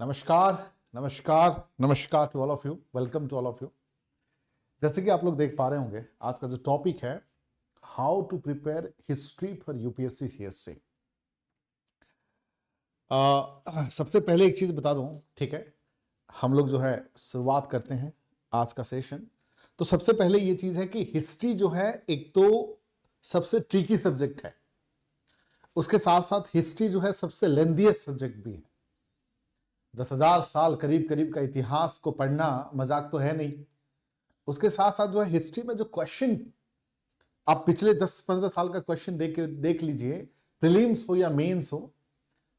नमस्कार नमस्कार नमस्कार to all of you, welcome to all of you. जैसे कि आप लोग देख पा रहे होंगे, आज का जो टॉपिक है how to prepare history for UPSC CSC. सबसे पहले एक चीज बता दूं, ठीक है, हम लोग जो है शुरुआत करते हैं आज का सेशन। तो सबसे पहले ये चीज है कि हिस्ट्री जो है एक तो सबसे ट्रिकी सब्जेक्ट है, उसके साथ साथ हिस्ट्री जो है सबसे लेंथीएस्ट सब्जेक्ट भी है। 10,000 साल करीब करीब का इतिहास को पढ़ना मजाक तो है नहीं। उसके साथ साथ जो है हिस्ट्री में जो क्वेश्चन, आप पिछले 10-15 साल का क्वेश्चन देख लीजिए, प्रीलिम्स हो या मेंस हो,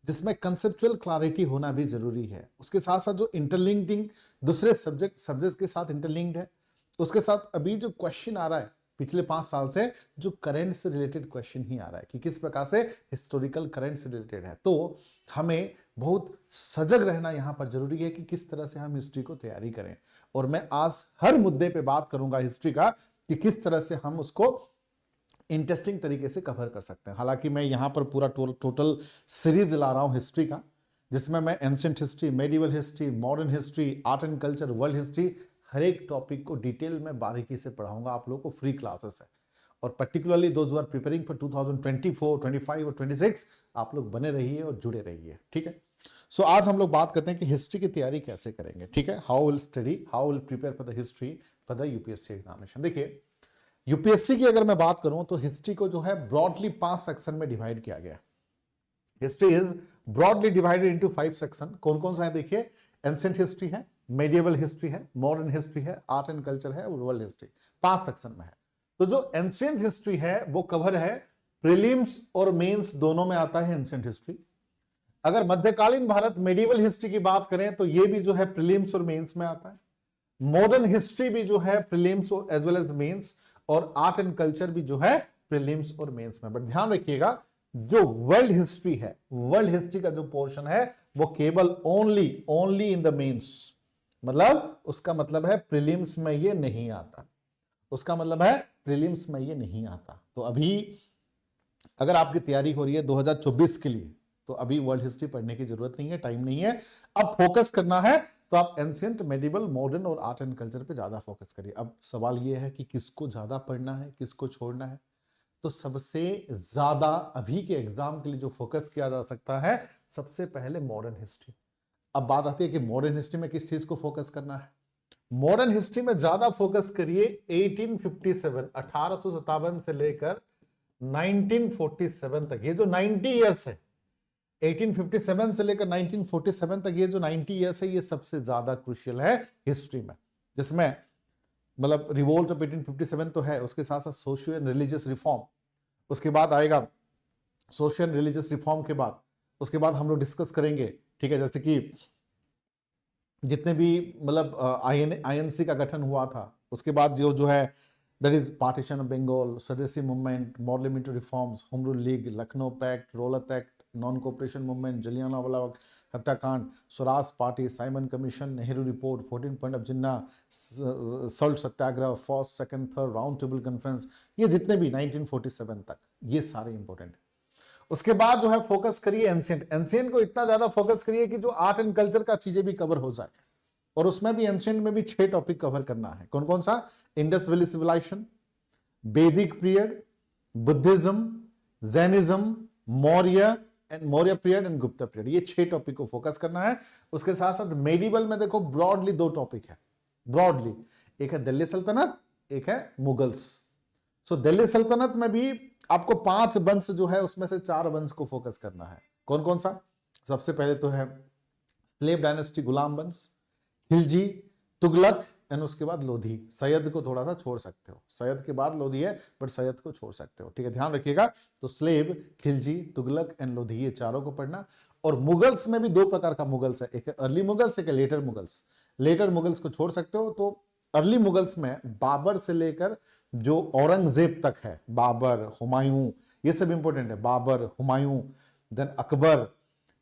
जिसमें कंसेप्चुअल क्लैरिटी होना भी जरूरी है। उसके साथ साथ जो इंटरलिंकिंग दूसरे सब्जेक्ट के साथ इंटरलिंक्ड है, उसके साथ अभी जो क्वेश्चन आ रहा है पिछले 5 साल से, जो करंट से रिलेटेड क्वेश्चन ही आ रहा है कि किस प्रकार से हिस्टोरिकल करंट से रिलेटेड है। तो हमें बहुत सजग रहना यहां पर जरूरी है कि किस तरह से हम हिस्ट्री को तैयारी करें। और मैं आज हर मुद्दे पे बात करूंगा हिस्ट्री का कि किस तरह से हम उसको इंटरेस्टिंग तरीके से कवर कर सकते हैं। हालांकि मैं यहां पर पूरा टोटल सीरीज ला रहा हूं हिस्ट्री का, जिसमें मैं ancient history, medieval history, modern history, art and culture, world history, हर एक टॉपिक को डिटेल में बारीकी से पढ़ाऊंगा। आप लोगों को फ्री क्लासेस है, और particularly those who are preparing for 2024, 25 और 26, आप लोग बने रहिए और जुड़े रहिए, ठीक है। सो आज हम लोग बात करते हैं कि हिस्ट्री की तैयारी कैसे करेंगे, ठीक है। How will study, how will prepare for the history for the UPSC examination. देखिए, यूपीएससी की अगर मैं बात करूं तो हिस्ट्री को जो है ब्रॉडली 5 सेक्शन में डिवाइड किया गया। History is broadly divided into 5 section. कौन कौन सा है देखिए, एंशिएंट हिस्ट्री है, मेडिएवल हिस्ट्री है, मॉडर्न हिस्ट्री है, आर्ट एंड कल्चर है और वर्ल्ड हिस्ट्री। 5 सेक्शन में है। तो जो एंशिएंट हिस्ट्री है वो कवर है, प्रीलिम्स और मेंस दोनों में आता है एंशिएंट हिस्ट्री। अगर मध्यकालीन भारत मेडिवल हिस्ट्री की बात करें तो ये भी जो है प्रीलिम्स और मेंस में आता है। मॉडर्न हिस्ट्री भी जो है प्रीलिम्स और एज वेल एज मेंस, और आर्ट एंड कल्चर भी जो है प्रीलिम्स और मेंस में। बट ध्यान रखिएगा, जो वर्ल्ड हिस्ट्री है, वर्ल्ड हिस्ट्री का जो पोर्शन है वो केवल ओनली इन द मेंस, मतलब उसका मतलब है प्रीलिम्स में ये नहीं आता, उसका मतलब है प्रीलिम्स में ये नहीं आता। तो अभी अगर आपकी तैयारी हो रही है 2024 के लिए, तो अभी वर्ल्ड हिस्ट्री पढ़ने की जरूरत नहीं है, टाइम नहीं है। अब फोकस करना है तो आप एंशिएंट, मेडिवल, मॉडर्न और आर्ट एंड कल्चर पे ज्यादा फोकस करिए। अब सवाल यह है कि किसको ज्यादा पढ़ना है, किसको छोड़ना है। तो सबसे ज्यादा अभी के एग्जाम के लिए जो फोकस किया जा सकता है, सबसे पहले मॉडर्न हिस्ट्री। अब बात आती है कि मॉडर्न हिस्ट्री में किस चीज को फोकस करना है। मॉडर्न हिस्ट्री में ज्यादा फोकस करिए 1857, 1857 से लेकर 1947 तक, ये जो 90 ईयर्स है, 1857 से लेकर 1947 तक ये जो 90 ईयर्स है, ये सबसे ज्यादा क्रूशियल है हिस्ट्री में। जिसमें मतलब रिवोल्ट ऑफ 1857 तो है, उसके साथ साथ सोशियो एंड रिलीजियस रिफॉर्म, उसके बाद आएगा सोशियो एंड रिलीजियस रिफॉर्म के बाद, उसके बाद हम लोग डिस्कस करेंगे, ठीक है, जैसे कि जितने भी मतलब आईएनसी का गठन हुआ था, उसके बाद जो है that is partition of Bengal, Swadeshi movement, parliamentary reforms, home rule league, Lucknow pact, Rowlatt act, non cooperation movement, Jallianwala हत्याकांड, Swaraj party, Simon commission, Nehru report, 14 point of Jinnah, salt Satyagraha, first second third round table conference, ये जितने भी 1947 तक, ये सारे इंपॉर्टेंट है। उसके बाद जो है फोकस करिए एंशिएंट। एंशिएंट को इतना ज्यादा फोकस करिए कि जो आर्ट एंड कल्चर का चीजें भी कवर हो जाए, और उसमें भी एंशिएंट में भी 6 टॉपिक कवर करना है। कौन कौन सा, Indus valley civilisation, Vedic period, Buddhism, Jainism, Maurya period and Gupta period, ये 6 टॉपिक को फोकस करना है। उसके साथ साथ मेडिवल में देखो ब्रॉडली 2 टॉपिक है, ब्रॉडली, एक है दिल्ली सल्तनत, एक है मुगल्स। सो दिल्ली सल्तनत में भी आपको 5 वंश जो है उसमें से 4 वंश को फोकस करना है। कौन कौन सा, सबसे पहले तो है स्लेव डायनेस्टी, गुलाम वंश, खिलजी, तुगलक, एंड उसके बाद लोधी। सैयद को थोड़ा सा छोड़ सकते हो, सैयद के बाद लोधी है, बट सैयद को छोड़ सकते हो, ठीक है, ध्यान रखिएगा। तो स्लेव, खिलजी, तुगलक एंड लोधी, ये चारों को पढ़ना। और मुगल्स में भी 2 प्रकार का मुगल्स है, एक है अर्ली मुगल्स, एक है लेटर मुगल्स। लेटर मुगल्स को छोड़ सकते हो। तो अर्ली मुगल्स में बाबर से लेकर जो औरंगजेब तक है, बाबर, हुमायूं, ये सब इंपॉर्टेंट है। बाबर, हुमायूं, देन अकबर,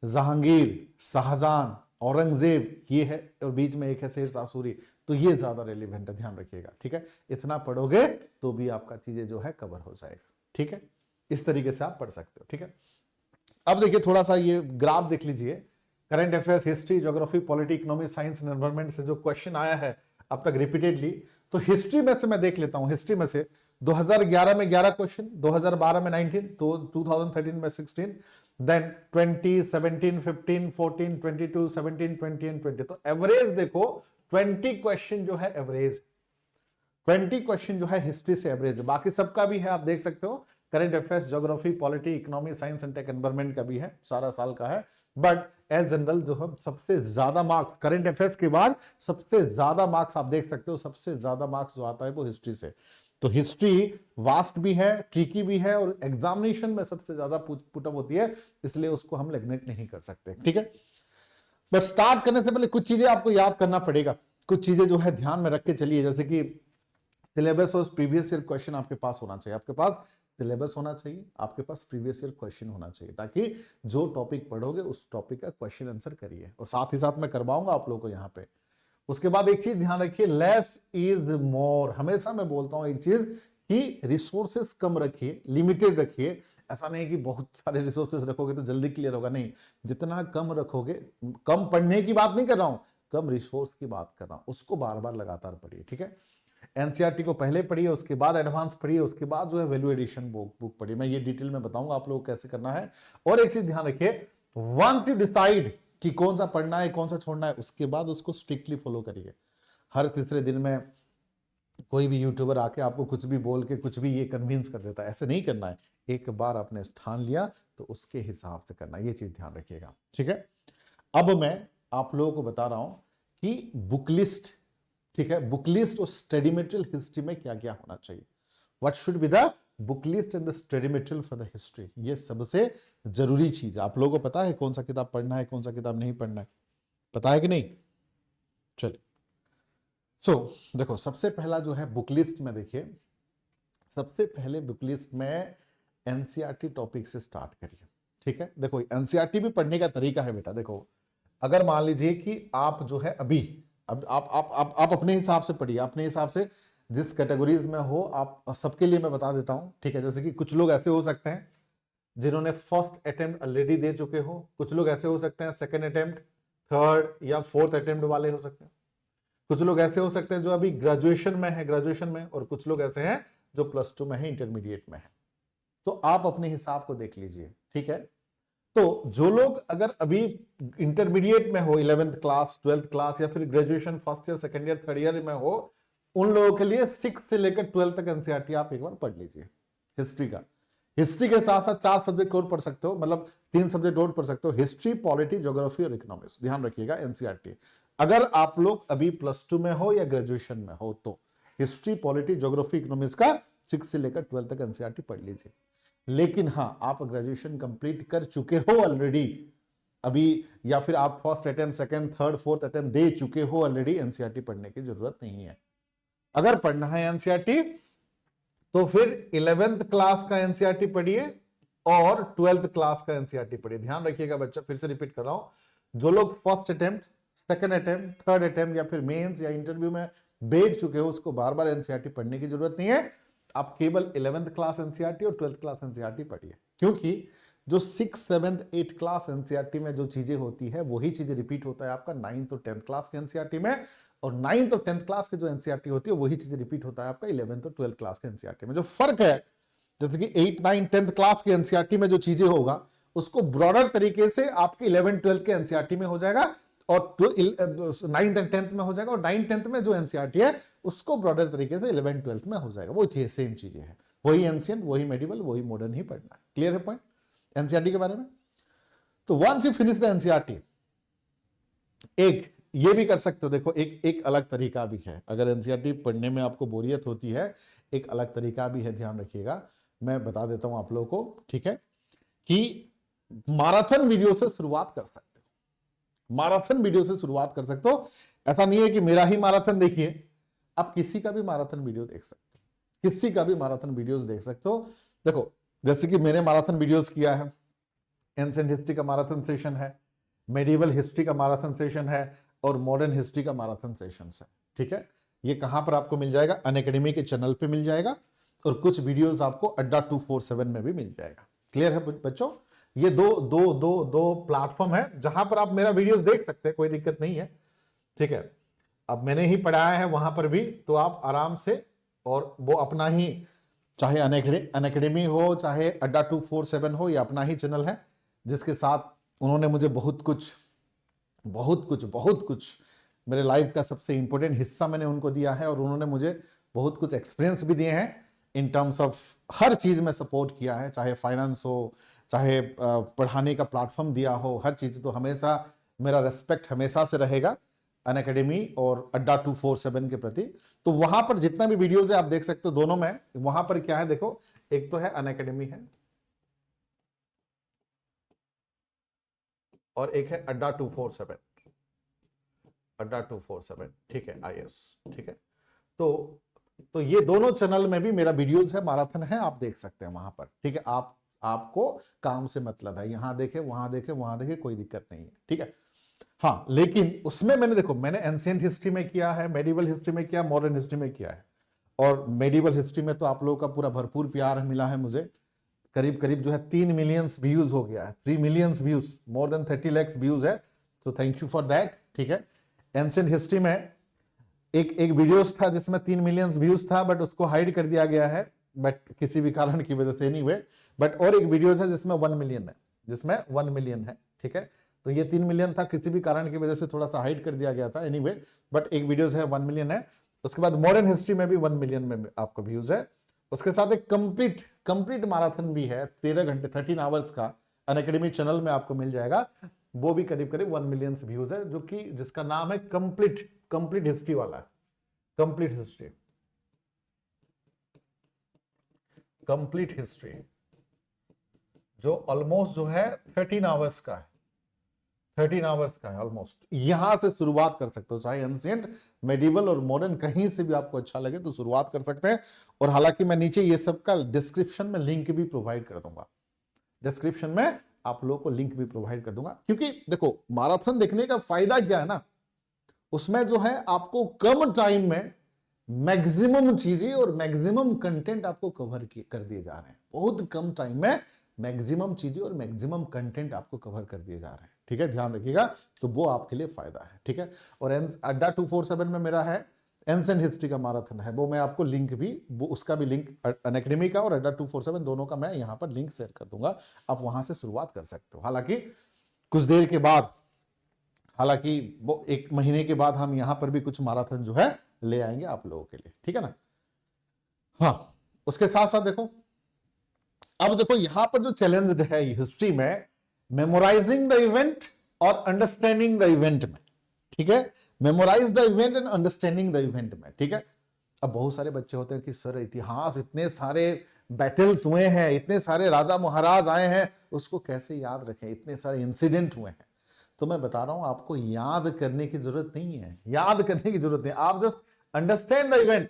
जहांगीर, शाहजहां, औरंगजेब, ये है, और बीच में एक है शेरशाह सूरी। तो ये ज्यादा रेलिवेंट है, ध्यान रखिएगा, ठीक है। इतना पढ़ोगे तो भी आपका चीजें जो है कवर हो जाएगा, ठीक है। इस तरीके से आप पढ़ सकते हो, ठीक है। अब देखिए थोड़ा सा ये ग्राफ देख लीजिए, current affairs, history, geography, polity, economy, science and environment से जो क्वेश्चन आया है अब तक रिपीटेडली, तो हिस्ट्री में से मैं देख लेता हूं। हिस्ट्री में से 2011 में 11 क्वेश्चन, 2012 में 19, तो 2013 में 16, देन 20, 17, 15, 14, 22, 17, 20 एंड 20। तो एवरेज देखो 20 क्वेश्चन जो है एवरेज, 20 क्वेश्चन जो है हिस्ट्री से एवरेज है। बाकी सबका भी है, आप देख सकते हो, current affairs, geography, polity, economy, science and tech, environment का भी है, सारा साल का है। बट एज जनरल जो है सबसे ज्यादा मार्क्स करंट अफेयर्स के बाद, सबसे ज्यादा मार्क्स आप देख सकते हो, सबसे ज्यादा मार्क्स जो आता है वो हिस्ट्री से। तो हिस्ट्री वास्ट भी है, ट्रिकी भी है, और एग्जामिनेशन में सबसे ज्यादा पुटअप होती है, इसलिए उसको हम नेग्लेक्ट नहीं कर सकते, ठीक है। बट स्टार्ट करने से पहले कुछ चीजें आपको याद करना पड़ेगा, कुछ चीजें जो है ध्यान में रख के चलिए। जैसे कि सिलेबस और प्रीवियस ईयर क्वेश्चन आपके पास होना चाहिए, आपके पास सिलेबस होना चाहिए, आपके पास प्रीवियस ईयर क्वेश्चन होना चाहिए, ताकि जो टॉपिक पढ़ोगे उस टॉपिक का क्वेश्चन आंसर करिए। और साथ ही साथ मैं करवाऊंगा आप लोगों को यहाँ पे। उसके बाद एक चीज ध्यान रखिए, लेस इज मोर। हमेशा मैं बोलता हूं एक चीज कि रिसोर्सेस कम रखिए, लिमिटेड रखिए। ऐसा नहीं कि बहुत सारे रिसोर्सेस रखोगे तो जल्दी क्लियर होगा, नहीं, जितना कम रखोगे, कम पढ़ने की बात नहीं कर रहा हूं, कम रिसोर्स की बात कर रहा हूं, उसको बार बार लगातार पढ़िए, ठीक है। एनसीईआरटी को पहले पढ़िए, उसके बाद एडवांस पढ़िए, उसके बाद जो है वैल्यू एडिशन बुक पढ़िए। मैं ये डिटेल में बताऊंगा आप लोगों को कैसे करना है। और एक चीज ध्यान रखिए, वंस यू डिसाइड कि कौन सा पढ़ना है, कौन सा छोड़ना है, उसके बाद उसको स्ट्रिक्टली फॉलो करिए। हर तीसरे दिन में कोई भी यूट्यूबर आके आपको कुछ भी बोल के कुछ भी ये कन्विंस कर देता है, ऐसे नहीं करना है। एक बार आपने स्थान लिया तो उसके हिसाब से करना है, ये चीज ध्यान रखिएगा, ठीक है। अब मैं आप लोगों को बता रहा हूं कि बुक लिस्ट, ठीक है, बुक लिस्ट और स्टडी मटेरियल हिस्ट्री में क्या क्या होना चाहिए। What should be the book list and the study material for the history. ये सबसे जरूरी चीज है। आप लोगों को पता है कौन सा किताब पढ़ना है, कौन सा किताब नहीं पढ़ना है, पता है कि नहीं? चलिए, सो देखो, सबसे पहला जो है बुक लिस्ट में, देखिए सबसे पहले बुक लिस्ट में एनसीईआरटी टॉपिक से स्टार्ट करिए, ठीक है। देखो एनसीईआरटी भी पढ़ने का तरीका है बेटा। देखो अगर मान लीजिए कि आप जो है अभी, अब आप अपने हिसाब से पढ़िए, अपने हिसाब से जिस कैटेगरीज में हो आप, सबके लिए मैं बता देता हूं, ठीक है। जैसे कि कुछ लोग ऐसे हो सकते हैं जिन्होंने फर्स्ट अटेम्प्ट ऑलरेडी दे चुके हो, कुछ लोग ऐसे हो सकते हैं सेकंड अटेम्प्ट, थर्ड या फोर्थ अटेम्प्ट वाले हो सकते हैं, कुछ लोग ऐसे हो सकते हैं जो अभी ग्रेजुएशन में है, ग्रेजुएशन में, और कुछ लोग ऐसे हैं जो +2 में है, इंटरमीडिएट में है। तो आप अपने हिसाब को देख लीजिए, ठीक है। तो जो लोग अगर अभी इंटरमीडिएट में हो, 11th क्लास, 12th क्लास, या फिर graduation first year, second year, third year में हो, उन लोगों के लिए 6 से लेकर 12 तक एनसीईआरटी आप एक बार पढ़ लीजिए हिस्ट्री का। हिस्ट्री के साथ साथ 4 सब्जेक्ट और पढ़ सकते हो, मतलब 3 सब्जेक्ट और पढ़ सकते हो, हिस्ट्री, पॉलिटी, ज्योग्राफी और इकोनॉमिक्स। ध्यान रखिएगा एनसीईआरटी, अगर आप लोग अभी +2 में हो या ग्रेजुएशन में हो तो हिस्ट्री, पॉलिटी, ज्योग्राफी, इकोनॉमिक्स का 6 से लेकर 12 तक एनसीईआरटी पढ़ लीजिए। लेकिन हाँ, आप ग्रेजुएशन कंप्लीट कर चुके हो ऑलरेडी अभी, या फिर आप first attempt, second, third, fourth attempt दे चुके हो ऑलरेडी, एनसीईआरटी पढ़ने की जरूरत नहीं है। अगर पढ़ना है एनसीईआरटी तो फिर 11th क्लास का एनसीईआरटी पढ़िए और 12th क्लास का एनसीईआरटी पढ़िए। ध्यान रखिएगा बच्चा, फिर से रिपीट कर रहा हूं, जो लोग first attempt, second attempt, third attempt या फिर मेंस या इंटरव्यू में बैठ चुके हो, उसको बार बार एनसीईआरटी पढ़ने की जरूरत नहीं है। आप केवल 11th क्लास एनसीईआरटी और 12th क्लास एनसीईआरटी पढ़िए, क्योंकि जो 6, 7, 8 क्लास एनसीईआरटी में जो चीजें होती है वही चीजें रिपीट होता है आपका 9th और 10th क्लास के एनसीईआरटी में, और 9th और 10th क्लास के जो एनसीईआरटी होती है वही चीजें रिपीट होता है आपका 11th और 12th क्लास के एनसीईआरटी में। जो फर्क है, जैसे कि 8, 9, 10th क्लास के एनसीईआरटी में जो चीजें होगा उसको ब्रॉडर तरीके से आपके 11, 12 के एनसीईआरटी में हो जाएगा, और 9th एंड 10th में हो जाएगा, और 9th, 10th में जो एनसीईआरटी है उसको ब्रॉडर तरीके से 11, 12 में हो जाएगा। वो सेम चीजें हैं, वही एंशिएंट, वही मेडिवल, वही मॉडर्न ही पढ़ना है। क्लियर है पॉइंट एनसीईआरटी के बारे में? तो once you finish the NCERT, एक ये भी कर सकते हो, देखो एक अलग तरीका भी है। अगर एनसीईआरटी पढ़ने में आपको बोरियत होती है, एक अलग तरीका भी है, ध्यान रखिएगा, मैं बता देता हूं आप लोगों को, ठीक है, कि मैराथन वीडियो से शुरुआत कर सकते हो। मैराथन वीडियो से शुरुआत कर सकते हो, ऐसा नहीं है कि मेरा ही मैराथन देखिए, आप किसी का भी मैराथन वीडियो देख सकते हो, किसी का भी मैराथन वीडियोस देख सकते हो। देखो जैसे कि मैंने मैराथन वीडियोस किया है, एंशिएंट हिस्ट्री का मैराथन सेशन है, मेडिवल हिस्ट्री का मैराथन सेशन है, और मॉडर्न हिस्ट्री का मैराथन सेशन है, ठीक है। ये कहां पर आपको मिल जाएगा? अनअकैडमी के चैनल पे मिल जाएगा, और कुछ वीडियोस आपको अड्डा 247 में भी मिल जाएगा। क्लियर है बच्चों? ये दो प्लेटफॉर्म है जहां पर आप मेरा वीडियो देख सकते हैं, कोई दिक्कत नहीं है, ठीक है। अब मैंने ही पढ़ाया है वहां पर भी, तो आप आराम से, और वो अपना ही, चाहे अनअकैडमी हो, चाहे अड्डा 247 हो, ये अपना ही चैनल है जिसके साथ उन्होंने मुझे बहुत कुछ मेरे लाइफ का सबसे इंपॉर्टेंट हिस्सा मैंने उनको दिया है, और उन्होंने मुझे बहुत कुछ एक्सपीरियंस भी दिए हैं इन टर्म्स ऑफ हर चीज में सपोर्ट किया है, चाहे फाइनेंस हो, चाहे पढ़ाने का प्लेटफॉर्म दिया हो, हर चीज। तो हमेशा मेरा रेस्पेक्ट हमेशा से रहेगा अनअकैडमी और अड्डा 247 के प्रति। तो वहां पर जितना भी वीडियोस है आप देख सकते हो, दोनों में वहां पर क्या है देखो, एक तो है अनअकैडमी है और एक है अड्डा 247, अड्डा 247, ठीक है, आईएएस, ठीक है। तो ये दोनों चैनल में भी मेरा वीडियोस है, मैराथन है, आप देख सकते हैं वहां पर, ठीक है। आपको काम से मतलब है, यहां देखे वहां देखे वहां देखे, कोई दिक्कत नहीं है, ठीक है। हाँ, लेकिन उसमें मैंने देखो, मैंने एंशिएंट हिस्ट्री में किया है, मेडिवल हिस्ट्री में किया, मॉडर्न हिस्ट्री में किया है। और मेडिवल हिस्ट्री में तो आप लोगों का पूरा भरपूर प्यार मिला है मुझे, करीब करीब जो है 3 मिलियन व्यूज हो गया है, 3 million views, more than 30 lakh views है, तो थैंक यू फॉर दैट, ठीक है। एंशिएंट हिस्ट्री में एक वीडियोस था जिसमें 3 मिलियन व्यूज था, बट उसको हाइड कर दिया गया है, बट किसी भी कारण की वजह से, एनीवे। बट और एक वीडियो है जिसमें 1 मिलियन है, जिसमें 1 मिलियन है, ठीक है। तो ये 3 मिलियन था, किसी भी कारण की वजह से थोड़ा सा हाइड कर दिया गया था, एनीवे। बट एक वीडियोस है 1 मिलियन है। उसके बाद मॉडर्न हिस्ट्री में भी 1 मिलियन में आपको व्यूज है। उसके साथ एक कंप्लीट मैराथन भी है, 13 घंटे 13 आवर्स का, अनअकैडमी चैनल में आपको मिल जाएगा। वो भी करीब करीब 1 मिलियन व्यूज है, जो कि जिसका नाम है कंप्लीट हिस्ट्री वाला है, कंप्लीट हिस्ट्री, जो ऑलमोस्ट जो है 13 आवर्स का है, 13 आवर्स का है ऑलमोस्ट। यहां से शुरुआत कर सकते हो, चाहे एंशिएंट, मेडिवल और मॉडर्न, कहीं से भी आपको अच्छा लगे तो शुरुआत कर सकते हैं। और हालांकि मैं नीचे ये सब का डिस्क्रिप्शन में लिंक भी प्रोवाइड कर दूंगा, डिस्क्रिप्शन में आप लोगों को लिंक भी प्रोवाइड कर दूंगा। क्योंकि देखो, मैराथन देखने का फायदा क्या है ना, उसमें जो है आपको कम टाइम में मैक्सिमम चीजें और मैक्सिमम कंटेंट आपको कवर कर दिए जा रहे हैं। बहुत कम टाइम में मैक्सिमम चीजें और मैक्सिमम कंटेंट आपको कवर कर दिए जा रहे हैं, ठीक है, ध्यान रखिएगा। तो वो आपके लिए फायदा है, ठीक है। और अड्डा 247 में मेरा है एंशिएंट हिस्ट्री का मैराथन है, वो मैं आपको लिंक भी, वो उसका भी लिंक, अनअकैडमी का और अड्डा 247 दोनों का मैं यहां पर लिंक शेयर कर दूंगा, आप वहां से शुरुआत कर सकते हो। हालांकि कुछ देर के बाद, हालांकि वो 1 महीने के बाद हम यहां पर भी कुछ मैराथन जो है ले आएंगे आप लोगों के लिए, ठीक है ना। हाँ, उसके साथ साथ देखो, अब देखो यहां पर जो चैलेंज है हिस्ट्री में, मेमोराइजिंग द इवेंट और अंडरस्टैंडिंग द इवेंट में, ठीक है, memorise the event and understanding the event में, ठीक है। अब बहुत सारे बच्चे होते हैं कि सर इतिहास, इतने सारे बैटल्स हुए हैं, इतने सारे राजा महाराज आए हैं, उसको कैसे याद रखें, इतने सारे इंसिडेंट हुए हैं। तो मैं बता रहा हूं, आपको याद करने की जरूरत नहीं है, याद करने की जरूरत नहीं, आप जस्ट अंडरस्टैंड द इवेंट।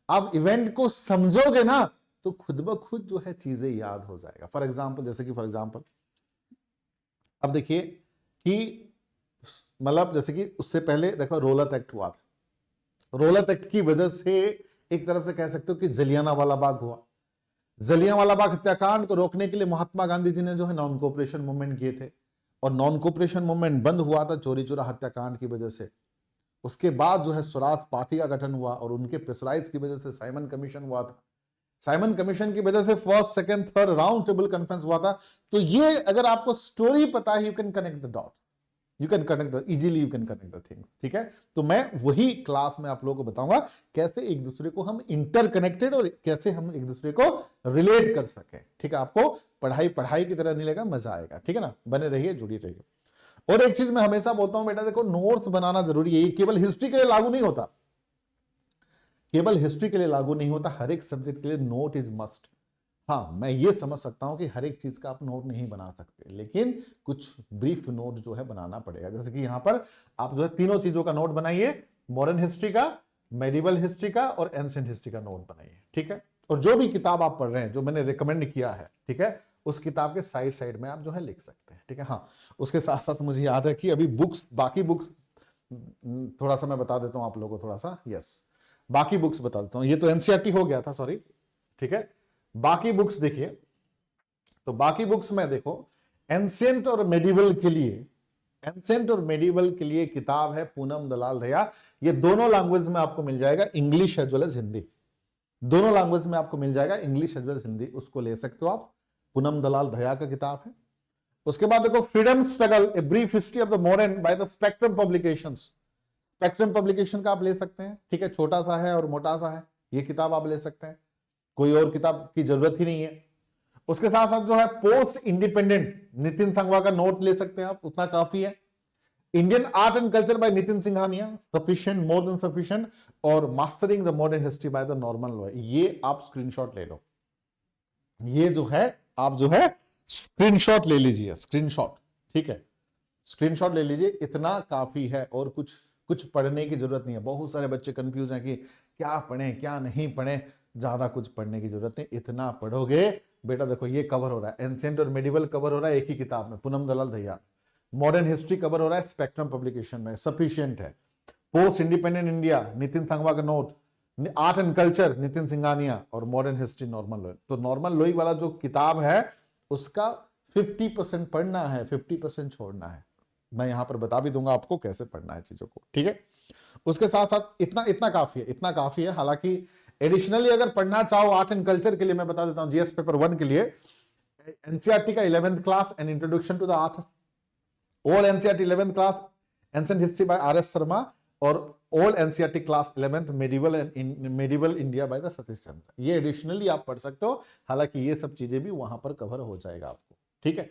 आप इवेंट को समझोगे ना, तो खुद ब खुद जो है चीजें याद हो जाएगा। फॉर एग्जाम्पल, जैसे कि फॉर एग्जाम्पल अब देखिए कि मतलब जैसे कि उससे पहले देखो रोलत एक्ट हुआ था, रोलत एक्ट की वजह से एक तरफ से कह सकते हो कि जलियांवाला बाग हुआ। जलियांवाला बाग हत्याकांड को रोकने के लिए महात्मा गांधी जी ने जो है नॉन कोऑपरेशन मूवमेंट किए थे, और नॉन कोऑपरेशन मूवमेंट बंद हुआ था चोरी चोरा हत्याकांड की वजह से। उसके बाद जो है स्वराज पार्टी का गठन हुआ, और उनके प्रेशराइज की वजह से साइमन कमीशन हुआ था। साइमन कमीशन की वजह से first, second, third round table conference हुआ था। तो ये अगर आपको स्टोरी पता है, you can connect the dots, you can connect the easily, you can connect the things, ठीक है। तो मैं वही क्लास में आप लोगों को बताऊंगा कैसे एक दूसरे को हम इंटरकनेक्टेड और कैसे हम एक दूसरे को रिलेट कर सके, ठीक है। आपको पढ़ाई की तरह नहीं लगेगा, मजा आएगा, ठीक है ना। बने रहिए, जुड़ी रहिए। और एक चीज मैं हमेशा बोलता हूं बेटा, देखो नोट्स बनाना जरूरी है, ये केवल हिस्ट्री के लिए लागू नहीं होता, केवल हिस्ट्री के लिए लागू नहीं होता, हर एक सब्जेक्ट के लिए नोट इज मस्ट। हाँ, मैं ये समझ सकता हूं कि हर एक चीज का आप नोट नहीं बना सकते, लेकिन कुछ ब्रीफ नोट जो है बनाना पड़ेगा। जैसे कि यहां पर आप जो है तीनों चीजों का नोट बनाइए, मॉडर्न हिस्ट्री का, मेडिवल हिस्ट्री का और एंशिएंट हिस्ट्री का नोट बनाइए, ठीक है। और जो भी किताब आप पढ़ रहे हैं, जो मैंने रिकमेंड किया है, ठीक है, उस किताब के साइड में आप जो है लिख सकते हैं, ठीक है। हाँ, उसके साथ साथ मुझे याद है कि अभी बुक्स, बाकी बुक्स थोड़ा सा मैं बता देता हूं आप लोगों को, थोड़ा सा, यस, बाकी बुक्स बता देता हूं। ये तो एनसीईआरटी हो गया था, सॉरी, ठीक है। बाकी बुक्स देखिए, तो बाकी बुक्स में देखो एंशिएंट और मेडिवल के लिए, एंशिएंट और मेडिवल के लिए किताब है पूनम दलाल दया। ये दोनों लैंग्वेज में आपको मिल जाएगा, English as well as Hindi, दोनों लैंग्वेज में आपको मिल जाएगा, English as well as Hindi. उसको ले सकते हो आप, पूनम दलाल दया का किताब है। उसके बाद देखो freedom struggle a brief history of the modern by the spectrum publications, spectrum publication का आप ले सकते हैं, ठीक है, छोटा सा है और मोटा सा है, ये किताब आप ले सकते हैं, कोई और किताब की जरूरत ही नहीं है। उसके साथ साथ जो है पोस्ट इंडिपेंडेंट नितिन संगवा का नोट ले सकते हैं आप, उतना काफी है। Indian art and culture by Nitin Singhania, sufficient, more than sufficient. और mastering the modern history by the Norman Lowe, ये आप स्क्रीनशॉट ले लो, ये जो है आप जो है स्क्रीनशॉट ले लीजिए, स्क्रीनशॉट, ठीक है, स्क्रीनशॉट ले लीजिए, इतना काफी है और कुछ पढ़ने की जरूरत नहीं है। बहुत सारे बच्चे कंफ्यूज हैं कि क्या पढ़ें क्या नहीं पढ़ें, ज्यादा कुछ पढ़ने की जरूरत नहीं, इतना पढ़ोगे बेटा। देखो ये कवर हो रहा है, एंशिएंट और मेडिवल कवर हो रहा है एक ही किताब में, पूनम दलाल दहिया। मॉडर्न हिस्ट्री कवर हो रहा है स्पेक्ट्रम पब्लिकेशन में, सफिशिएंट है। पोस्ट इंडिपेंडेंट इंडिया नितिन संगवा का note, art and culture Nitin Singhania, और मॉडर्न हिस्ट्री नॉर्मन लोई। तो नॉर्मन लोई वाला जो किताब है उसका 50% पढ़ना है, 50% छोड़ना है। मैं यहां पर बता भी दूंगा आपको कैसे पढ़ना है चीजों को, ठीक है। उसके साथ साथ इतना इतना काफी है, इतना काफी है। हालांकि एडिशनली अगर पढ़ना चाहो आर्ट एंड कल्चर के लिए, मैं बता देता हूं जीएस पेपर 1 के लिए एनसीईआरटी का 11th class and introduction to the art, old NCERT 11th class ancient history by R S. Sharma, और old NCERT class 11th medieval India by the Satish Chandra. ये एडिशनली आप पढ़ सकते हो, हालांकि ये सब चीजें भी वहां पर कवर हो जाएगा आपको, ठीक है।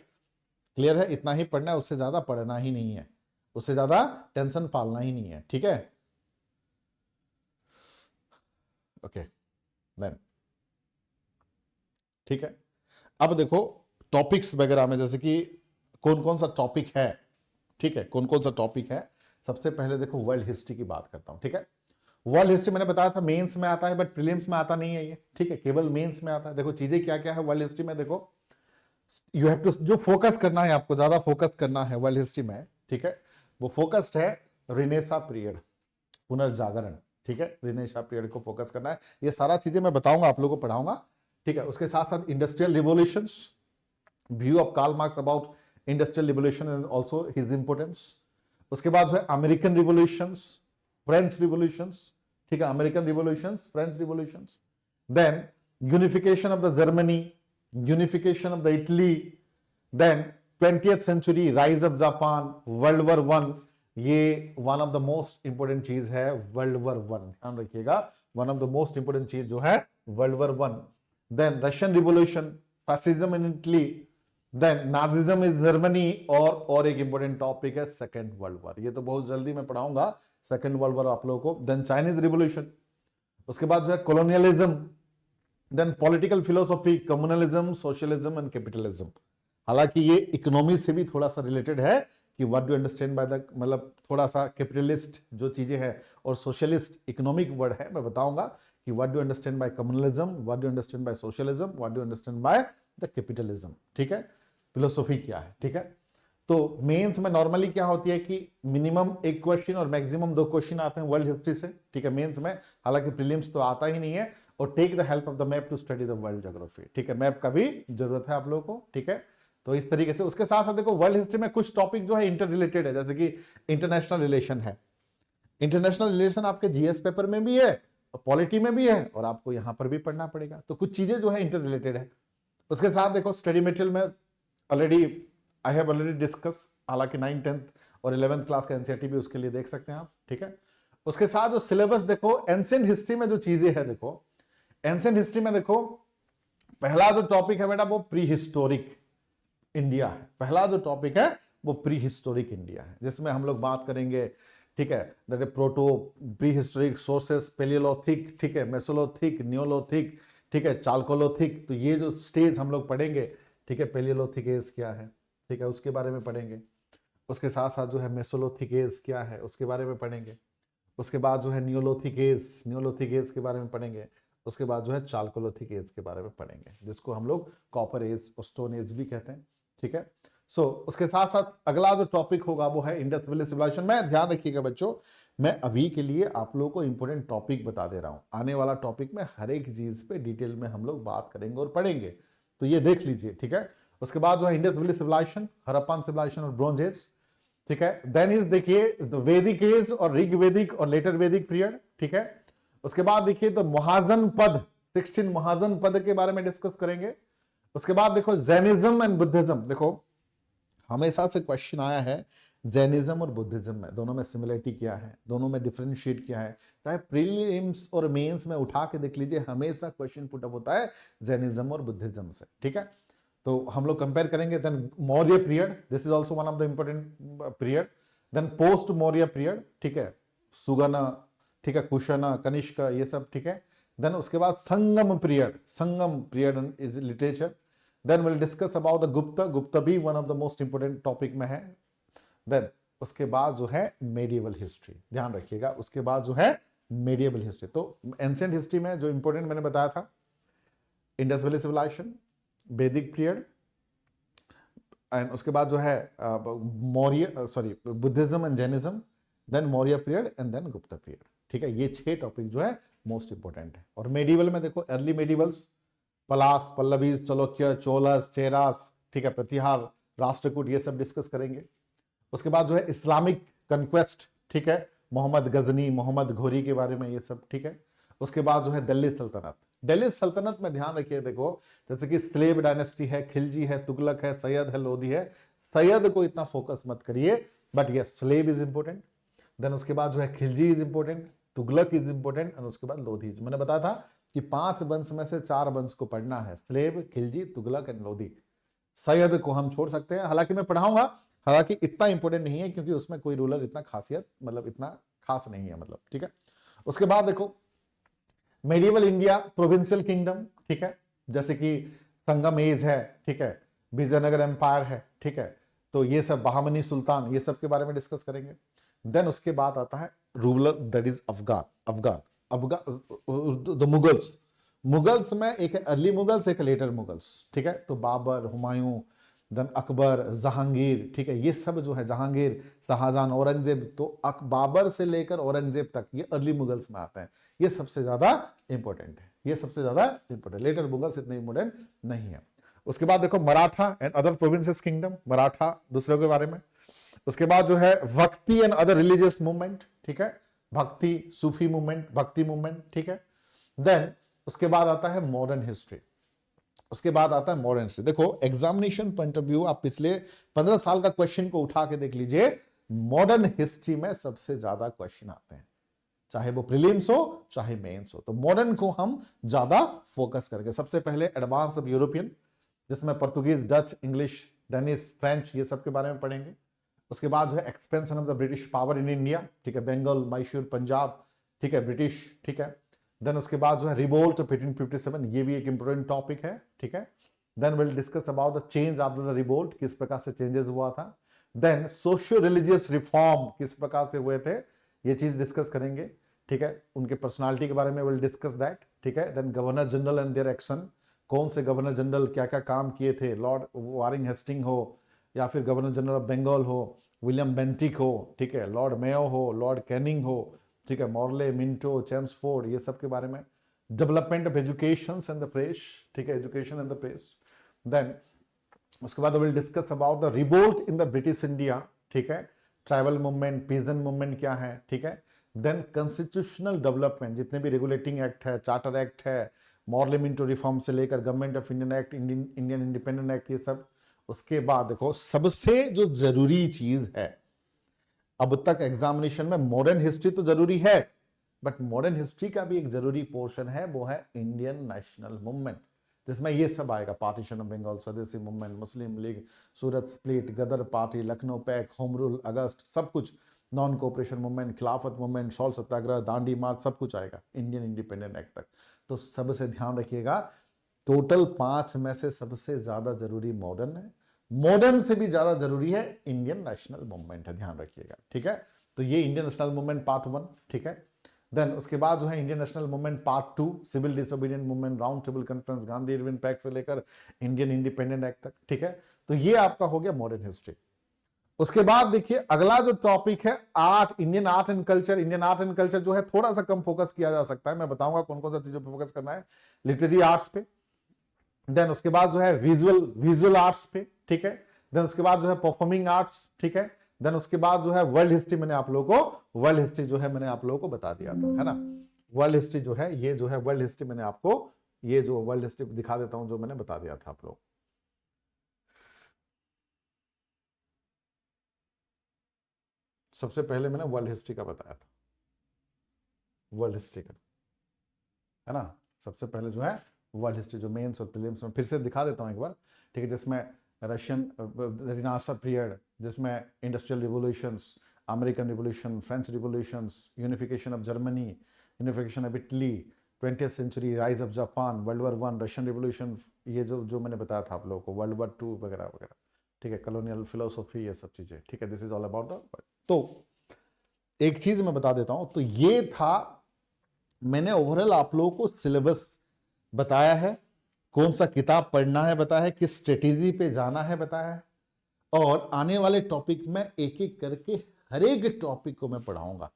क्लियर है, इतना ही पढ़ना है, उससे ज्यादा पढ़ना ही नहीं है, उससे ज्यादा टेंशन पालना ही नहीं है, ठीक है। ओके देन, ठीक है। अब देखो टॉपिक्स वगैरह में, जैसे कि कौन कौन सा टॉपिक है, ठीक है, कौन कौन सा टॉपिक है। सबसे पहले देखो वर्ल्ड हिस्ट्री की बात करता हूं, ठीक है। वर्ल्ड हिस्ट्री मैंने बताया था मेंस में आता है, बट प्रीलिम्स में आता नहीं है ये, ठीक है, केवल मेंस में आता है। देखो चीजें क्या क्या है वर्ल्ड हिस्ट्री में, देखो यू हैव टू, जो फोकस करना है आपको, ज्यादा फोकस करना है वर्ल्ड हिस्ट्री में, ठीक है, वो फोकस्ड है रिनेसा पीरियड, पुनर्जागरण, ठीक है, रिनेसा पीरियड को फोकस करना है। ये सारा चीजें मैं बताऊंगा, आप लोगों को पढ़ाऊंगा, ठीक है। उसके साथ साथ industrial revolutions, view of Karl Marx about industrial revolution and also his importance. उसके बाद जो है अमेरिकन रिवोल्यूशंस, फ्रेंच रिवोल्यूशंस, ठीक है, American revolutions, French revolutions, then unification of the Germany, unification of the Italy, then 20th century, rise of Japan, world war 1, ये one of the most important चीज है world war 1, ध्यान रखिएगा, one of the most important चीज जो है world war 1। Then Russian revolution, fascism in Italy, then Nazism in Germany, और एक इंपोर्टेंट टॉपिक है सेकेंड वर्ल्ड वॉर, ये तो बहुत जल्दी मैं पढ़ाऊंगा सेकेंड वर्ल्ड वॉर आप लोगों को। देन चाइनीज रिवोल्यूशन, उसके बाद जो है colonialism, then political philosophy, communalism, socialism and capitalism. हालांकि ये इकोनॉमी से भी थोड़ा सा रिलेटेड है कि what do understand by the, मतलब थोड़ा सा कैपिटलिस्ट जो चीजें हैं और सोशलिस्ट इकोनॉमिक वर्ड है, मैं बताऊंगा कि what do understand by communalism, what do understand by socialism, what do understand by the capitalism, ठीक है, फिलोसॉफी क्या है, ठीक है। तो मेंस में नॉर्मली क्या होती है कि मिनिमम एक क्वेश्चन और मैक्सिमम 2 क्वेश्चन आते हैं वर्ल्ड हिस्ट्री से, ठीक है, मेंस में। हालांकि प्रीलिम्स तो आता ही नहीं है। और take the help of the map to study the world geography, ठीक है, मैप का भी जरूरत है आप लोगों को, ठीक है। तो इस तरीके से उसके साथ साथ देखो वर्ल्ड हिस्ट्री में कुछ टॉपिक जो है इंटर रिलेटेड है, जैसे कि इंटरनेशनल रिलेशन है। इंटरनेशनल रिलेशन आपके जीएस पेपर में भी है, पॉलिटी में भी है, और आपको यहां पर भी पढ़ना पड़ेगा। तो कुछ चीजें जो है इंटर रिलेटेड है। उसके साथ देखो स्टडी मटेरियल में already I have already discuss, हालांकि 9th 10th और 11th क्लास का एनसीईआरटी भी उसके लिए देख सकते हैं आप, ठीक है। उसके साथ जो सिलेबस देखो, एंशिएंट हिस्ट्री में जो चीजें है, देखो एंशिएंट हिस्ट्री में देखो पहला जो टॉपिक है बेटा वो प्री हिस्टोरिक इंडिया है। पहला जो टॉपिक है वो प्री हिस्टोरिक इंडिया है, जिसमें हम लोग बात करेंगे, ठीक है, that proto prehistoric sources, palaeolithic, ठीक है, मेसोलिथिक, नियोलिथिक, ठीक है, चालकोलिथिक। तो ये जो स्टेज हम लोग पढ़ेंगे, ठीक है, पेलियोलिथिक एज क्या है, ठीक है, उसके बारे में पढ़ेंगे। उसके साथ साथ जो है मेसोलिथिक एज क्या है उसके बारे में पढ़ेंगे। उसके बाद जो है नियोलिथिक एज के बारे में पढ़ेंगे। उसके बाद जो है चालकोलिथिक एज के बारे में पढ़ेंगे, जिसको हम लोग कॉपर एज और स्टोन एज भी कहते हैं, ठीक है। सो उसके साथ साथ अगला जो टॉपिक होगा वो है इंडस वैली सिविलाइजेशन में। ध्यान रखिएगा बच्चों, मैं अभी के लिए आप लोगों को इंपॉर्टेंट टॉपिक बता दे रहा हूं। आने वाला टॉपिक में हर एक चीज पे डिटेल में हम लोग बात करेंगे और पढ़ेंगे, तो ये देख लीजिए, ठीक है। उसके बाद जो है Indus valley civilisation, Harappan civilisation और ब्रोंज एज, ठीक है। देन इज देखिए वैदिक एज और ऋग्वैदिक और लेटर वैदिक पीरियड, ठीक है। उसके बाद देखिए तो महाजन पद, 16 महाजन पद के बारे में डिस्कस करेंगे। उसके बाद देखो जैनिज्म एंड बुद्धिज्म, देखो हमेशा से क्वेश्चन आया है जैनिज्म और बुद्धिज्म में, दोनों में सिमिलरिटी क्या है, दोनों में डिफरेंशिएट क्या है, चाहे प्रीलिम्स और मेंस में उठा के देख लीजिए, हमेशा क्वेश्चन पुट अप होता है जैनिज्म और बुद्धिज्म से, ठीक है। तो हम लोग कंपेयर करेंगे। Then Maurya period, this is also one of the important period. Then post Maurya period, ठीक है, सुगन, ठीक है, कुशन, कनिष्क, ये सब, ठीक है। देन उसके बाद Sangam period, Sangam period is literature. Then will discuss about the Gupta, Gupta भी one of the most important topic में है। देन उसके बाद जो है मेडिएवल हिस्ट्री, ध्यान रखिएगा, उसके बाद जो है मेडिएवल हिस्ट्री। तो एंशिएंट हिस्ट्री में जो इंपॉर्टेंट मैंने बताया था, Indus valley civilisation, Vedic period, and उसके बाद जो है Maurya sorry Buddhism and Jainism, then Maurya period and then Gupta period, ठीक है। ये 6 टॉपिक जो है मोस्ट इंपोर्टेंट है। और मेडिवल में देखो अर्ली मेडिवल्स, पलास, पल्लवी, चालुक्य, चोलस, चेरास, ठीक है, प्रतिहार, राष्ट्रकूट, ये सब डिस्कस करेंगे। उसके बाद जो है इस्लामिक कन्क्वेस्ट, ठीक है, मोहम्मद गजनी, मोहम्मद घोरी के बारे में, ये सब, ठीक है। उसके बाद जो है दिल्ली सल्तनत, दिल्ली सल्तनत में ध्यान रखिए, देखो जैसे कि स्लेब डायनेस्टी है, खिलजी है, तुगलक है, सैयद है, लोधी है। सैयद को इतना फोकस मत करिए, बट ये स्लेब इज इंपोर्टेंट। देन उसके बाद जो है Khilji is important, Tughlaq is important, और उसके बाद लोधी। मैंने बताया था कि 5 वंश में से 4 वंश को पढ़ना है, स्लेब, खिलजी, तुगलक एंड लोधी। सैयद को हम छोड़ सकते हैं, हालांकि मैं पढ़ाऊंगा, हालांकि इतना इंपोर्टेंट नहीं है क्योंकि उसमें कोई रूलर इतना खासियत मतलब इतना खास नहीं है, मतलब, ठीक है। उसके बाद देखो मेडिवल इंडिया, प्रोविंशियल किंगडम, ठीक है, जैसे कि संगम एज है, ठीक है, विजयनगर एम्पायर है, ठीक है। तो ये सब बहामनी सुल्तान, ये सब के बारे में डिस्कस करेंगे। देन उसके बाद आता है ruler, that is Afghan, the Mughals. Mughals में एक है अर्ली मुगल्स, एक लेटर मुगल्स, ठीक है। तो बाबर, हुमायूं, देन अकबर, जहांगीर, ठीक है, ये सब जो है, जहांगीर, शाहजहां, औरंगजेब, तो बाबर से लेकर औरंगजेब तक ये अर्ली मुगल्स में आते हैं। ये सबसे ज्यादा इंपॉर्टेंट है, ये सबसे ज्यादा इंपॉर्टेंट, लेटर मुगल्स इतने इंपॉर्टेंट नहीं है। उसके बाद देखो Maratha and other provinces kingdom, Maratha दूसरे के बारे में। उसके बाद जो है भक्ति एंड अदर रिलीजियस मूवमेंट, ठीक है, भक्ति, सूफी मूवमेंट, भक्ति मूवमेंट, ठीक है। देन उसके बाद आता है मॉडर्न हिस्ट्री, उसके बाद आता है मॉडर्न हिस्ट्री। देखो एग्जामिनेशन पॉइंट ऑफ व्यू, आप पिछले 15 साल का क्वेश्चन को उठा के देख लीजिए, मॉडर्न हिस्ट्री में सबसे ज्यादा क्वेश्चन आते हैं, चाहे वो प्रीलिम्स हो चाहे मेंस हो। तो मॉडर्न को हम ज्यादा फोकस करके, सबसे पहले एडवांस ऑफ यूरोपियन, जिसमें Portuguese, Dutch, English, Danish, French, ये सब के बारे में पढ़ेंगे। उसके बाद जो है expansion of the British power in India, ठीक है, बंगाल, मैसूर, पंजाब, ठीक है, ब्रिटिश, ठीक है। देन उसके बाद जो है रिवोल्ट ऑफ 1857, ये भी एक इंपॉर्टेंट टॉपिक है, ठीक है। Then will discuss about the change after the revolt, किस प्रकार से चेंजेस हुआ था। देन सोशियो रिलीजियस रिफॉर्म किस प्रकार से हुए थे, ये चीज डिस्कस करेंगे, ठीक है। उनके पर्सनालिटी के बारे में विल डिस्कस दैट, ठीक है। Then governor general and their action, कौन से गवर्नर जनरल क्या क्या काम किए थे, लॉर्ड वारिंग हेस्टिंग हो, या फिर गवर्नर जनरल ऑफ बंगाल हो, विलियम बेंटिक हो, ठीक है, लॉर्ड मेयो हो, लॉर्ड कैनिंग हो, ठीक है, मॉर्ले, मिंटो, चेम्सफोर्ड, ये सब के बारे में। Development of education and the press, ठीक है, education and the press. Then उसके बाद will discuss about the revolt in the British India, ठीक है, ट्राइबल मूवमेंट, पीजन मूवमेंट क्या है, ठीक है। देन कॉन्स्टिट्यूशनल डेवलपमेंट, जितने भी रेगुलेटिंग एक्ट है, चार्टर एक्ट है, मॉर्ले मिंटो रिफॉर्म से लेकर government of Indian act, Indian independent act, ये सब। उसके बाद देखो सबसे जो जरूरी चीज है अब तक एग्जामिनेशन में, मॉडर्न हिस्ट्री तो जरूरी है, बट मॉडर्न हिस्ट्री का भी एक जरूरी पोर्शन है, वो है इंडियन नेशनल मूवमेंट, जिसमें ये सब आएगा, partition of Bengal, Swadeshi movement, Muslim league, Surat split, Ghadar party, Lucknow pact, home rule, August, सब कुछ, non cooperation movement, Khilafat movement, salt Satyagraha, Dandi march, सब कुछ आएगा इंडियन इंडिपेंडेंट एक्ट तक। तो सबसे ध्यान रखिएगा, टोटल 5 में से सबसे ज्यादा जरूरी मॉडर्न है, मॉडर्न से भी ज्यादा जरूरी है इंडियन नेशनल मूवमेंट है, ध्यान रखिएगा, ठीक है। तो ये इंडियन नेशनल मूवमेंट पार्ट 1, ठीक है। देन उसके बाद जो है Indian national movement part 2, civil disobedient movement, round table conference, Gandhi Irwin pact से लेकर इंडियन इंडिपेंडेंट एक्ट तक, ठीक है। तो ये आपका हो गया मॉडर्न हिस्ट्री। उसके बाद देखिए अगला जो टॉपिक है art, Indian art and culture. Indian art and culture जो है थोड़ा सा कम फोकस किया जा सकता है, मैं बताऊंगा कौन कौन सा चीजों पर फोकस करना है। लिटरेरी आर्ट्स पे, देन उसके बाद जो है विजुअल आर्ट्स पे, ठीक है। देन उसके बाद जो है परफॉर्मिंग आर्ट्स, ठीक है। देन उसके बाद जो है वर्ल्ड हिस्ट्री, मैंने आप लोगों को वर्ल्ड हिस्ट्री जो है मैंने आप लोगों को बता दिया था, है ना। वर्ल्ड हिस्ट्री जो है, ये जो है वर्ल्ड हिस्ट्री मैंने आपको, ये जो वर्ल्ड हिस्ट्री दिखा देता हूं जो मैंने बता दिया था आप लोग। सबसे पहले मैंने वर्ल्ड हिस्ट्री का बताया था, वर्ल्ड हिस्ट्री का, है ना। सबसे पहले जो है वर्ल्ड हिस्ट्री, जो मेंस और प्रीलिम्स में, फिर से दिखा देता हूं एक बार, ठीक है। जिसमें रशियन रिनासा पीरियड, जिसमें industrial revolutions, American revolution, French revolutions, unification of Germany, unification of Italy, 20th century, rise of Japan, world war 1, Russian revolution, ये जो मैंने बताया था आप लोगों को, वर्ल्ड वॉर 2 वगैरह वगैरह, ठीक है। कॉलोनियल फिलोसॉफी, ये सब चीजें, ठीक है। This is all about the. तो एक चीज मैं बता देता हूं, तो ये था, मैंने ओवरऑल आप लोगों को सिलेबस बताया है, कौन सा किताब पढ़ना है बताया है, किस स्ट्रेटेजी पे जाना है बताया है, और आने वाले टॉपिक में एक एक करके हर एक टॉपिक को मैं पढ़ाऊंगा,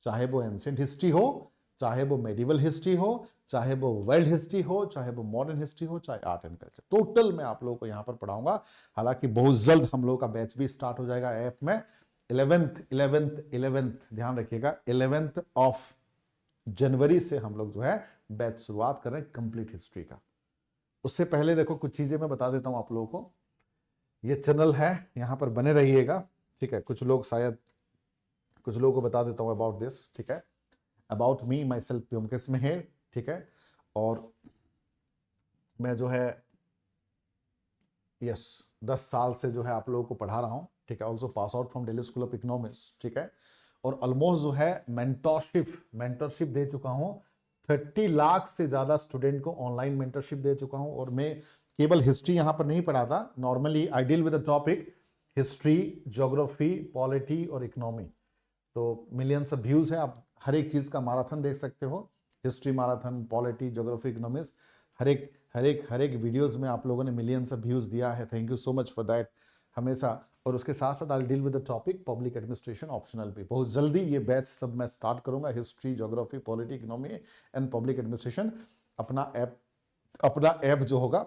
चाहे वो एंशिएंट हिस्ट्री हो, चाहे वो मेडिवल हिस्ट्री हो, चाहे वो वर्ल्ड हिस्ट्री हो, चाहे वो मॉडर्न हिस्ट्री हो, चाहे आर्ट एंड कल्चर, टोटल मैं आप लोगों को यहां पर पढ़ाऊंगा। हालांकि बहुत जल्द हम लोगों का बैच भी स्टार्ट हो जाएगा ऐप में, 11th ध्यान रखिएगा, 11th ऑफ जनवरी से हम लोग जो है बैच शुरुआत कर रहे हैं कंप्लीट हिस्ट्री का। उससे पहले देखो कुछ चीजें मैं बता देता हूं आप लोगों को। ये चैनल है, यहां पर बने रहिएगा, ठीक है। कुछ लोग शायद, कुछ लोगों को बता देता हूं अबाउट दिस, ठीक है। About me, myself Vyomkesh Mehar, ठीक है। और मैं जो है 10 साल से जो है आप लोगों को पढ़ा रहा हूं, ठीक है। Also pass out from Delhi school of economics, ठीक है। और ऑलमोस्ट जो है मेंटरशिप दे चुका हूं, 30 लाख से ज्यादा स्टूडेंट को ऑनलाइन मेंटरशिप दे चुका हूं। और मैं केवल हिस्ट्री यहां पर नहीं पढ़ाता, normally I deal with the topic history, geography, polity और इकोनॉमी। तो मिलियंस ऑफ व्यूज है, आप हर एक चीज का मैराथन देख सकते हो, history marathon, polity, geography, economics, हर एक वीडियोस में आप लोगों ने मिलियंस ऑफ व्यूज दिया है, thank you so much for that हमेशा। और उसके साथ साथ I deal with the topic public administration optional भी, बहुत जल्दी ये बैच सब मैं स्टार्ट करूंगा, history, geography, polity, economy and public administration. अपना ऐप जो होगा,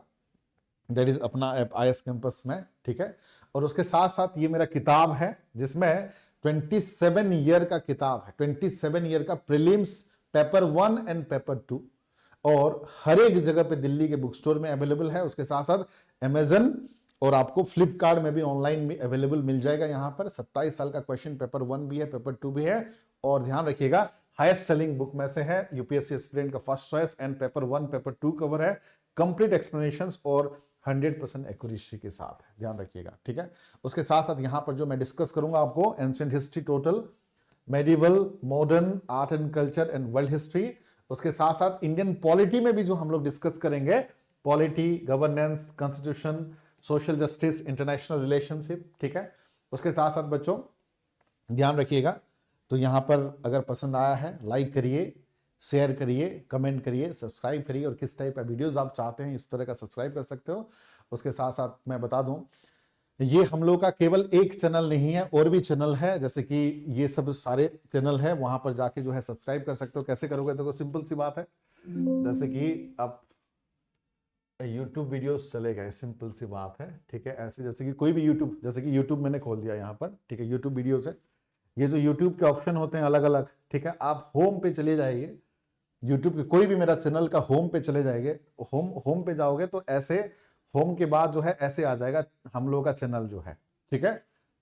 दैट इज अपना ऐप IS कैंपस में, ठीक है। और उसके साथ साथ ये मेरा किताब है, जिसमें 27 ईयर का किताब है, 27 ईयर का प्रीलिम्स पेपर 1 एंड पेपर 2, और हर एक जगह पे दिल्ली के बुक स्टोर में अवेलेबल है। उसके साथ साथ अमेजन और आपको फ्लिपकार्ट में भी ऑनलाइन में अवेलेबल मिल जाएगा। यहां पर 27 साल का क्वेश्चन पेपर 1 भी है, पेपर 2 भी है। और ध्यान रखिएगा, हाईएस्ट सेलिंग बुक में से है, यूपीएससी एस्पिरेंट का first choice, and paper 1 paper 2 cover है, कंप्लीट एक्सप्लेनेशंस और 100% एक्यूरेसी के साथ है, ध्यान रखिएगा, ठीक है। उसके साथ साथ यहां पर जो मैं डिस्कस करूंगा आपको, ancient history total, medieval, modern, art and culture and world history. उसके साथ साथ इंडियन पॉलिटी में भी जो हम लोग डिस्कस करेंगे, polity, governance, constitution, social justice, international relationship, ठीक है। उसके साथ साथ बच्चों ध्यान रखिएगा, तो यहां पर अगर पसंद आया है लाइक करिए, शेयर करिए, कमेंट करिए, सब्सक्राइब करिए, और किस टाइप का वीडियोस आप चाहते हैं इस तरह का सब्सक्राइब कर सकते हो। उसके साथ साथ मैं बता दूं, ये हम लोग का केवल एक चैनल नहीं है, और भी चैनल है, जैसे कि ये सब सारे चैनल है, वहां पर जाके जो है सब्सक्राइब कर सकते हो। कैसे करोगे, देखो सिंपल सी बात है, जैसे कि अब YouTube वीडियोस चले गए, सिंपल सी बात है, ठीक है। ऐसे जैसे कि कोई भी YouTube, जैसे कि YouTube मैंने खोल दिया यहाँ पर, ठीक है, YouTube वीडियोस है। ये जो YouTube के ऑप्शन होते हैं अलग अलग, ठीक है, आप होम पे चले जाइए, YouTube के कोई भी मेरा चैनल का होम पे चले जाएंगे, होम पे जाओगे तो ऐसे होम के बाद जो है ऐसे आ जाएगा हम लोगों का चैनल जो है, ठीक है।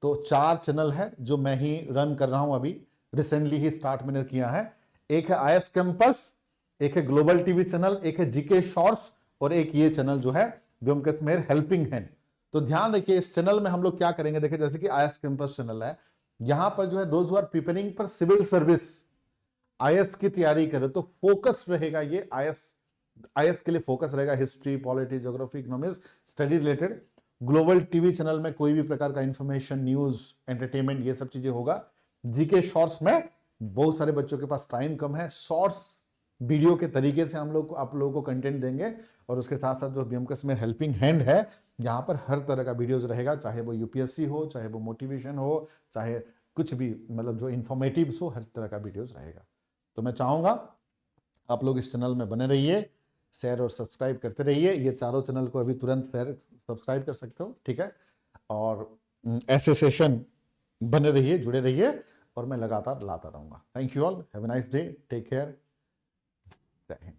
तो 4 चैनल है जो मैं ही रन कर रहा हूं, अभी रिसेंटली ही स्टार्ट मैंने किया है। एक है IS कैंपस, एक है ग्लोबल टीवी चैनल, एक है जीके शॉर्ट्स, और एक ये चैनल जो है व्योमकेश मेहर हेल्पिंग हैंड। तो ध्यान रखिए, इस चैनल में हम लोग क्या करेंगे, देखिए जैसे कि IS कैंपस चैनल है, यहां पर जो है those who are preparing for civil service, IS की तैयारी करे तो फोकस रहेगा, ये IS के लिए फोकस रहेगा, history, polity, geography, economics, study related. Global TV channel में कोई भी प्रकार का इंफॉर्मेशन, न्यूज, एंटरटेनमेंट, ये सब चीजें होगा। जीके शॉर्ट्स में बहुत सारे बच्चों के पास टाइम कम है, शॉर्ट्स वीडियो के तरीके से हम लोग आप लोगों को कंटेंट देंगे। और उसके साथ साथ जो व्योमकेश में हेल्पिंग हैंड है, यहाँ पर हर तरह का वीडियोज रहेगा, चाहे वो यूपीएससी हो, चाहे वो मोटिवेशन हो, चाहे कुछ भी, मतलब जो इंफॉर्मेटिव्स हो, हर तरह का वीडियोज रहेगा। तो मैं चाहूंगा आप लोग इस चैनल में बने रहिए, शेयर और सब्सक्राइब करते रहिए। ये चारों चैनल को अभी तुरंत शेयर सब्सक्राइब कर सकते हो, ठीक है। और ऐसे सेशन बने रहिए, जुड़े रहिए, और मैं लगातार लाता रहूंगा। Thank you all, have a nice day, take care, जय हिंद।